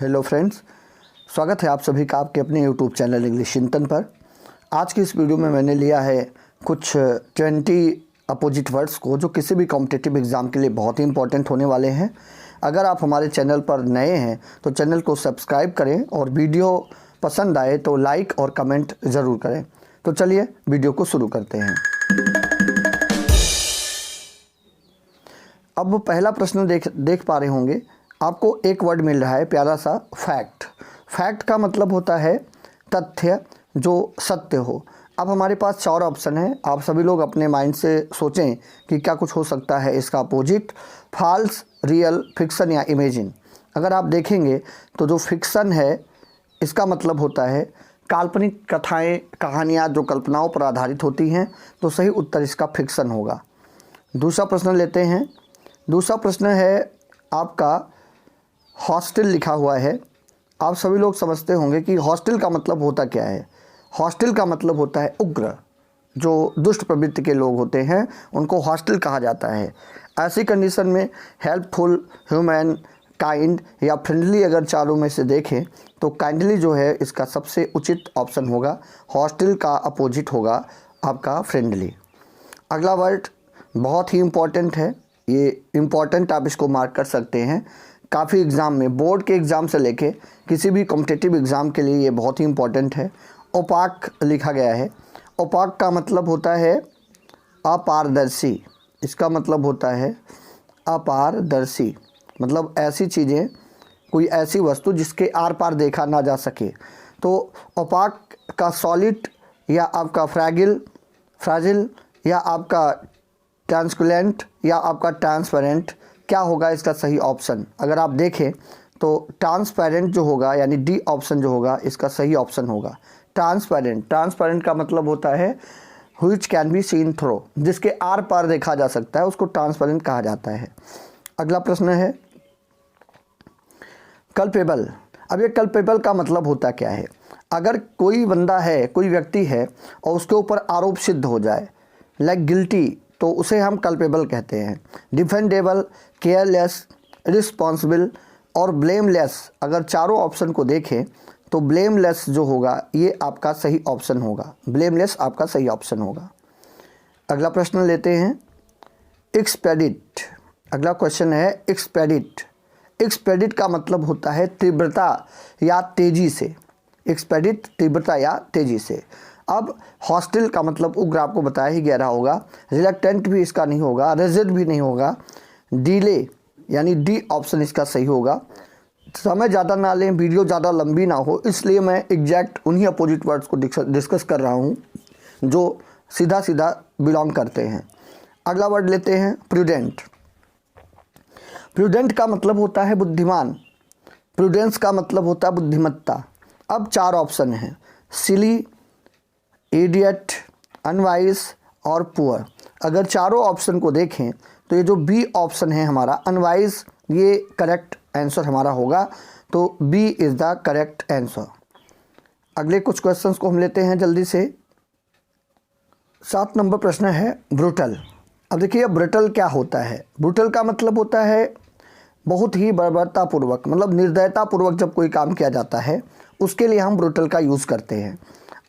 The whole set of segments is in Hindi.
हेलो फ्रेंड्स, स्वागत है आप सभी का आपके अपने यूट्यूब चैनल इंग्लिश चिंतन पर। आज की इस वीडियो में मैंने लिया है कुछ 20 अपोजिट वर्ड्स को जो किसी भी कॉम्पिटिटिव एग्ज़ाम के लिए बहुत ही इंपॉर्टेंट होने वाले हैं। अगर आप हमारे चैनल पर नए हैं तो चैनल को सब्सक्राइब करें और वीडियो पसंद आए तो लाइक और कमेंट ज़रूर करें। तो चलिए वीडियो को शुरू करते हैं। अब पहला प्रश्न देख पा रहे होंगे, आपको एक वर्ड मिल रहा है प्यारा सा फैक्ट। फैक्ट का मतलब होता है तथ्य जो सत्य हो। अब हमारे पास 4 ऑप्शन हैं। आप सभी लोग अपने माइंड से सोचें कि क्या कुछ हो सकता है इसका अपोजिट, फॉल्स, रियल, फिक्शन या इमेजिन। अगर आप देखेंगे तो जो फिक्शन है इसका मतलब होता है काल्पनिक कथाएं, कहानियाँ जो कल्पनाओं पर आधारित होती हैं, तो सही उत्तर इसका फिक्शन होगा। दूसरा प्रश्न लेते हैं। दूसरा प्रश्न है आपका हॉस्टिल लिखा हुआ है। आप सभी लोग समझते होंगे कि हॉस्टिल का मतलब होता क्या है। हॉस्टिल का मतलब होता है उग्र, जो दुष्ट प्रवृत्ति के लोग होते हैं उनको हॉस्टिल कहा जाता है। ऐसी कंडीशन में हेल्पफुल, ह्यूमन, काइंड या फ्रेंडली अगर चारों में से देखें तो काइंडली जो है इसका सबसे उचित ऑप्शन होगा। हॉस्टिल का अपोजिट होगा आपका फ्रेंडली। अगला वर्ड बहुत ही इम्पॉर्टेंट है। ये इम्पॉर्टेंट आप इसको मार्क कर सकते हैं। काफ़ी एग्ज़ाम में, बोर्ड के एग्ज़ाम से लेके किसी भी कॉम्पिटिटिव एग्ज़ाम के लिए ये बहुत ही इम्पॉर्टेंट है। ओपाक लिखा गया है। ओपाक का मतलब होता है अपारदर्शी। इसका मतलब होता है अपारदर्शी, मतलब ऐसी चीज़ें, कोई ऐसी वस्तु जिसके आर पार देखा ना जा सके। तो ओपाक का सॉलिड या आपका फ्रैजिल या आपका ट्रांसपेरेंट या आपका ट्रांसपेरेंट, क्या होगा इसका सही ऑप्शन? अगर आप देखें तो ट्रांसपेरेंट जो होगा यानी डी ऑप्शन जो होगा इसका सही ऑप्शन होगा। ट्रांसपेरेंट का मतलब होता है which can be seen through, जिसके आर पार देखा जा सकता है उसको ट्रांसपेरेंट कहा जाता है। अगला प्रश्न है कल्पेबल। अब ये कल्पेबल का मतलब होता क्या है? अगर कोई बंदा है, कोई व्यक्ति है और उसके ऊपर आरोप सिद्ध हो जाए, लाइक गिल्टी, तो उसे हम कल्पेबल कहते हैं। डिफेंडेबल, केयरलेस, रिस्पॉन्सिबल और ब्लेमलेस, अगर चारों ऑप्शन को देखें तो ब्लेमलेस जो होगा ये आपका सही ऑप्शन होगा। ब्लेमलेस आपका सही ऑप्शन होगा। अगला प्रश्न लेते हैं एक्सपेडिट। अगला क्वेश्चन है एक्सपेडिट। एक्सपेडिट का मतलब होता है तीव्रता या तेज़ी से। एक्सपेडिट तीव्रता या तेज़ी से। अब हॉस्टिल का मतलब उग्र आपको बताया ही गया रहा होगा। रिलक्टेंट भी इसका नहीं होगा, रेजिड भी नहीं होगा। डिले यानी डी ऑप्शन इसका सही होगा। समय ज़्यादा ना लें, वीडियो ज़्यादा लंबी ना हो, इसलिए मैं एग्जैक्ट उन्हीं अपोजिट वर्ड्स को डिस्कस कर रहा हूँ जो सीधा सीधा बिलोंग करते हैं। अगला वर्ड लेते हैं प्रूडेंट। प्रूडेंट का मतलब होता है बुद्धिमान। प्रूडेंस का मतलब होता है बुद्धिमत्ता। अब 4 ऑप्शन हैं, सिली, इडियट, अनवाइज और पुअर। अगर चारों ऑप्शन को देखें तो ये जो बी ऑप्शन है हमारा अनवाइज, ये करेक्ट आंसर हमारा होगा। तो B is the correct answer. अगले कुछ क्वेश्चंस को हम लेते हैं जल्दी से। 7 नंबर प्रश्न है ब्रूटल। अब देखिए ब्रूटल क्या होता है। ब्रूटल का मतलब होता है बहुत ही बर्बरतापूर्वक, मतलब निर्दयतापूर्वक जब कोई काम किया जाता है उसके लिए हम ब्रूटल का यूज़ करते हैं।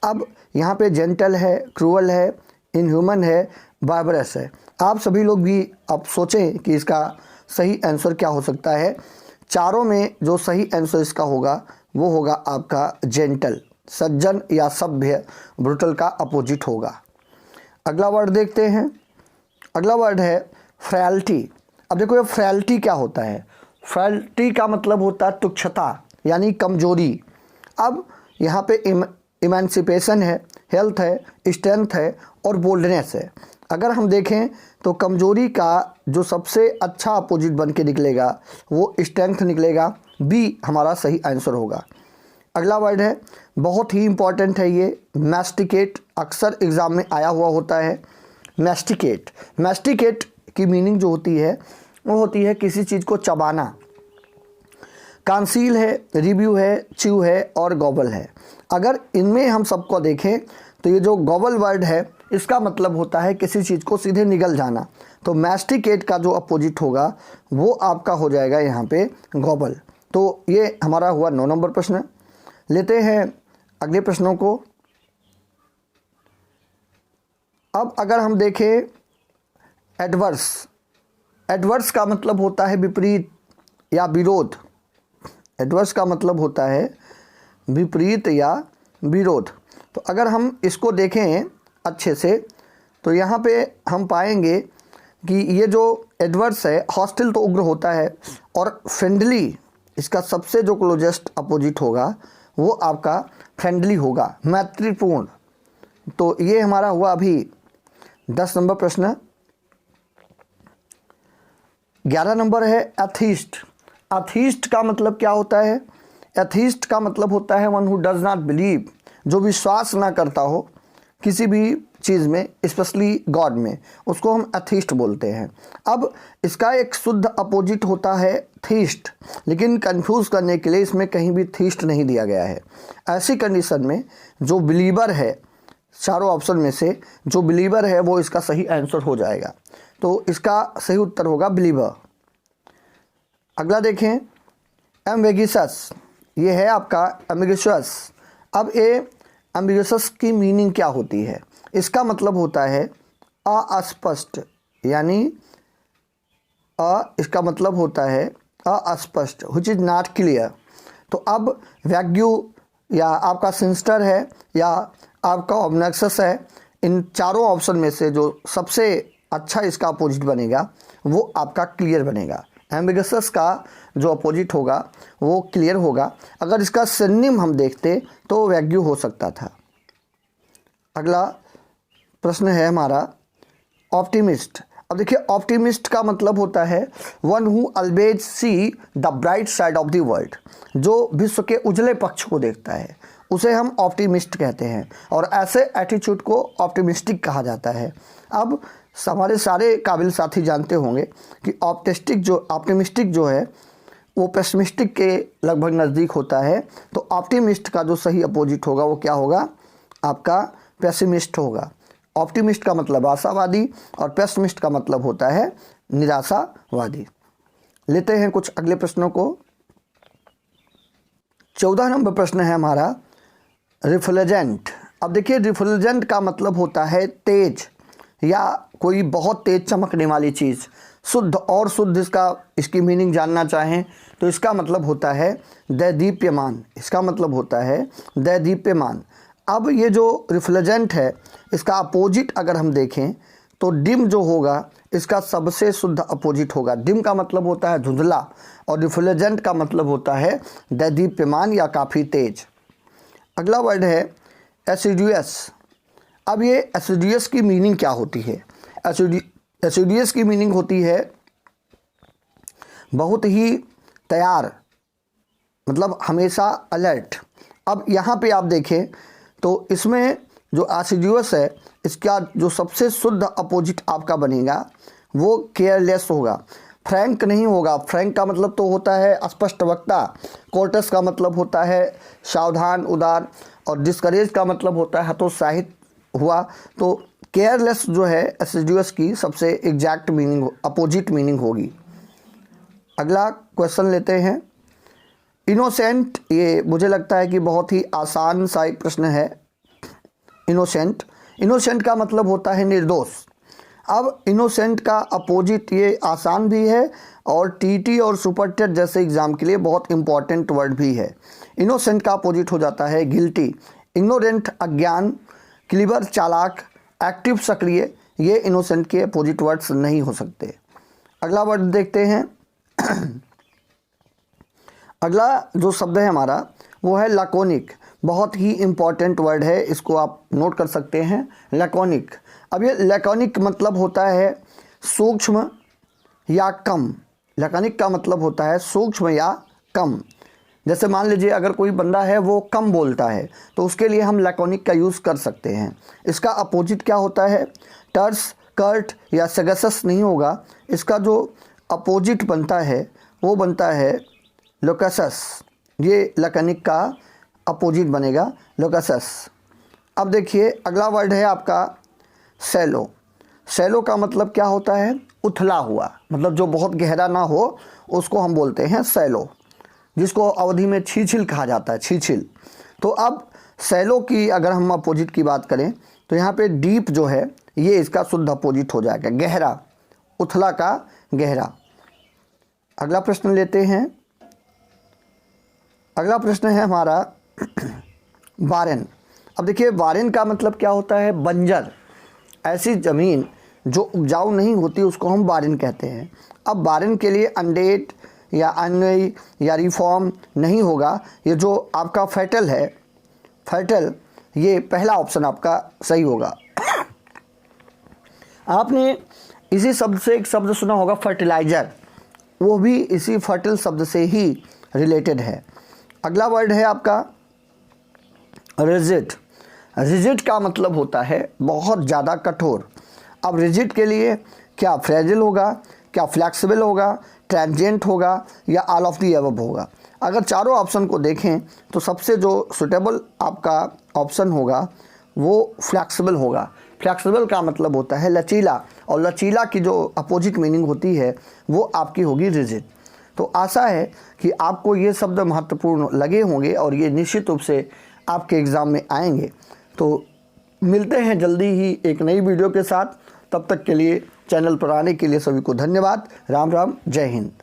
अब यहाँ पे जेंटल है, क्रूअल है, इनह्यूमन है, बार्बरस है। आप सभी लोग भी अब सोचें कि इसका सही आंसर क्या हो सकता है। चारों में जो सही आंसर इसका होगा वो होगा आपका जेंटल, सज्जन या सभ्य। ब्रूटल का अपोजिट होगा। अगला वर्ड देखते हैं। अगला वर्ड है फ्रैलिटी। अब देखो ये फ्रैलिटी क्या होता है। फ्रैलिटी का मतलब होता है तुच्छता यानी कमजोरी। अब यहाँ पे इमेंसिपेशन है, हेल्थ है, स्ट्रेंथ है और बोल्डनेस है। अगर हम देखें तो कमजोरी का जो सबसे अच्छा अपोजिट बन के निकलेगा वो स्ट्रेंथ निकलेगा। बी हमारा सही आंसर होगा। अगला वर्ड है बहुत ही इम्पॉर्टेंट है ये, मैस्टिकेट। अक्सर एग्ज़ाम में आया हुआ होता है मैस्टिकेट। मैस्टिकेट की मीनिंग जो होती है वो होती है किसी चीज़ को चबाना। कांसील है, रिव्यू है, च्यू है और गॉबल है। अगर इनमें हम सबको देखें तो ये जो गॉबल वर्ड है इसका मतलब होता है किसी चीज़ को सीधे निगल जाना। तो मैस्टिकेट का जो अपोजिट होगा वो आपका हो जाएगा यहाँ पे गॉबल। तो ये हमारा हुआ 9 नंबर प्रश्न। लेते हैं अगले प्रश्नों को। अब अगर हम देखें एडवर्स, एडवर्स का मतलब होता है विपरीत या विरोध। एडवर्स का मतलब होता है विपरीत या विरोध। तो अगर हम इसको देखें अच्छे से तो यहाँ पे हम पाएंगे कि ये जो एडवर्स है, हॉस्टिल तो उग्र होता है, और फ्रेंडली इसका सबसे जो क्लोजेस्ट अपोजिट होगा वो आपका फ्रेंडली होगा, मैत्रीपूर्ण। तो ये हमारा हुआ अभी 10 नंबर प्रश्न। 11 नंबर है एथीस्ट। एथीस्ट का मतलब क्या होता है? एथीस्ट का मतलब होता है one who does not believe, जो विश्वास ना करता हो किसी भी चीज़ में, स्पेशली गॉड में, उसको हम एथीस्ट बोलते हैं। अब इसका एक शुद्ध अपोजिट होता है थीस्ट, लेकिन कंफ्यूज करने के लिए इसमें कहीं भी थीस्ट नहीं दिया गया है। ऐसी कंडीशन में जो बिलीवर है, चारों ऑप्शन में से जो बिलीवर है वो इसका सही आंसर हो जाएगा। तो इसका सही उत्तर होगा बिलीवर। अगला देखें एम्बिगुअस, ये है आपका एम्बिगुअस। अब ये एम्बिगुअस की मीनिंग क्या होती है? इसका मतलब होता है अस्पष्ट, यानी इसका मतलब होता है अस्पष्ट, व्हिच इज नॉट क्लियर। तो अब वैग्यू या आपका सिंस्टर है या आपका ऑब्नक्सस है, इन चारों ऑप्शन में से जो सबसे अच्छा इसका अपोजिट बनेगा वो आपका क्लियर बनेगा। एम्बिगुअस का जो अपोजिट होगा वो क्लियर होगा। अगर इसका सिनोनिम हम देखते तो वैग्यू हो सकता था। अगला प्रश्न है हमारा ऑप्टिमिस्ट। अब देखिए ऑप्टिमिस्ट का मतलब होता है one who always see the bright side of the world, जो विश्व के उजले पक्ष को देखता है, उसे हम ऑप्टिमिस्ट कहते हैं, और ऐसे एटीट्यूड को ऑप्टिमिस्टिक कहा जाता है। अब हमारे सारे काबिल साथी जानते होंगे कि ऑप्टिमिस्टिक जो है वो पेसिमिस्टिक के लगभग नज़दीक होता है। तो ऑप्टिमिस्ट का जो सही अपोजिट होगा वो क्या होगा? आपका पेसिमिस्ट होगा। ऑप्टिमिस्ट का मतलब आशावादी और पेसिमिस्ट का मतलब होता है निराशावादी। लेते हैं कुछ अगले प्रश्नों को। 14 नंबर प्रश्न है हमारा रिफ्लेजेंट। अब देखिए रिफ्लेजेंट का मतलब होता है तेज या कोई बहुत तेज चमकने वाली चीज़। शुद्ध और शुद्ध इसकी मीनिंग जानना चाहें तो इसका मतलब होता है दैदीप्यमान। इसका मतलब होता है दैदीप्यमान। अब ये जो रिफ्लेजेंट है इसका अपोजिट अगर हम देखें तो डिम जो होगा इसका सबसे शुद्ध अपोजिट होगा। डिम का मतलब होता है धुंधला और रिफ्लेजेंट का मतलब होता है दैदीप्यमान या काफ़ी तेज। अगला वर्ड है एसिडुअस। अब ये एसिडुअस की मीनिंग क्या होती है? एसिडुअस की मीनिंग होती है बहुत ही तैयार, मतलब हमेशा अलर्ट। अब यहाँ पे आप देखें तो इसमें जो एसिडुअस है इसका जो सबसे शुद्ध अपोजिट आपका बनेगा वो केयरलेस होगा, फ्रैंक नहीं होगा। फ्रैंक का मतलब तो होता है स्पष्ट वक्ता, कोर्टस का मतलब होता है सावधान उदार, और डिस्करेज का मतलब होता है हतोत्साहित हुआ। तो केयरलेस जो है एसिडुअस की सबसे एग्जैक्ट मीनिंग, अपोजिट मीनिंग होगी। अगला क्वेश्चन लेते हैं इनोसेंट। ये मुझे लगता है कि बहुत ही आसान सा एक प्रश्न है। इनोसेंट का मतलब होता है निर्दोष। अब इनोसेंट का अपोजिट ये आसान भी है और टीटी और सुपरटेट जैसे एग्जाम के लिए बहुत इंपॉर्टेंट वर्ड भी है। इनोसेंट का अपोजिट हो जाता है गिल्टी। इग्नोरेंट अज्ञान, क्लीवर चालाक, एक्टिव सक्रिय, ये इनोसेंट के अपोजिट वर्ड्स नहीं हो सकते। अगला वर्ड देखते हैं अगला जो शब्द है हमारा वो है लैकोनिक। बहुत ही इम्पॉर्टेंट वर्ड है, इसको आप नोट कर सकते हैं, लैकोनिक। अब ये लैकोनिक मतलब होता है सूक्ष्म या कम। लैकोनिक का मतलब होता है सूक्ष्म या कम। जैसे मान लीजिए अगर कोई बंदा है वो कम बोलता है तो उसके लिए हम लैकोनिक का यूज़ कर सकते हैं। इसका अपोजिट क्या होता है? टर्स, कर्ट या सगसस नहीं होगा। इसका जो अपोजिट बनता है वो बनता है लोकसस। ये लैकोनिक का अपोजिट बनेगा लोकसस। अब देखिए अगला वर्ड है आपका सैलो। सैलो का मतलब क्या होता है? उथला हुआ, मतलब जो बहुत गहरा ना हो उसको हम बोलते हैं सैलो। जिसको अवधि में छीछिल कहा जाता है, छीछिल। तो अब सैलो की अगर हम अपोजिट की बात करें तो यहाँ पे डीप जो है ये इसका शुद्ध अपोजिट हो जाएगा, गहरा, उथला का गहरा। अगला प्रश्न लेते हैं। अगला प्रश्न है हमारा बारेन। अब देखिए बारेन का मतलब क्या होता है, बंजर, ऐसी ज़मीन जो उपजाऊ नहीं होती उसको हम बारेन कहते हैं। अब बारेन के लिए अनडेट या अनई या रिफॉर्म नहीं होगा, ये जो आपका फर्टल है, फर्टल, ये पहला ऑप्शन आपका सही होगा। आपने इसी शब्द से एक शब्द सुना होगा फर्टिलाइज़र, वो भी इसी फर्टल शब्द से ही रिलेटेड है। अगला वर्ड है आपका रिजिड। रिजिड का मतलब होता है बहुत ज़्यादा कठोर। अब रिजिड के लिए क्या फ्रेजिल होगा, क्या फ्लेक्सिबल होगा, ट्रांजिएंट होगा या ऑल ऑफ दी अबव होगा। अगर चारों ऑप्शन को देखें तो सबसे जो सुटेबल आपका ऑप्शन होगा वो फ्लेक्सिबल होगा। फ्लेक्सिबल का मतलब होता है लचीला, और लचीला की जो अपोजिट मीनिंग होती है वो आपकी होगी रिजिड। तो आशा है कि आपको ये शब्द महत्वपूर्ण लगे होंगे और ये निश्चित रूप से आपके एग्ज़ाम में आएंगे। तो मिलते हैं जल्दी ही एक नई वीडियो के साथ। तब तक के लिए चैनल पर आने के लिए सभी को धन्यवाद। राम राम, जय हिंद।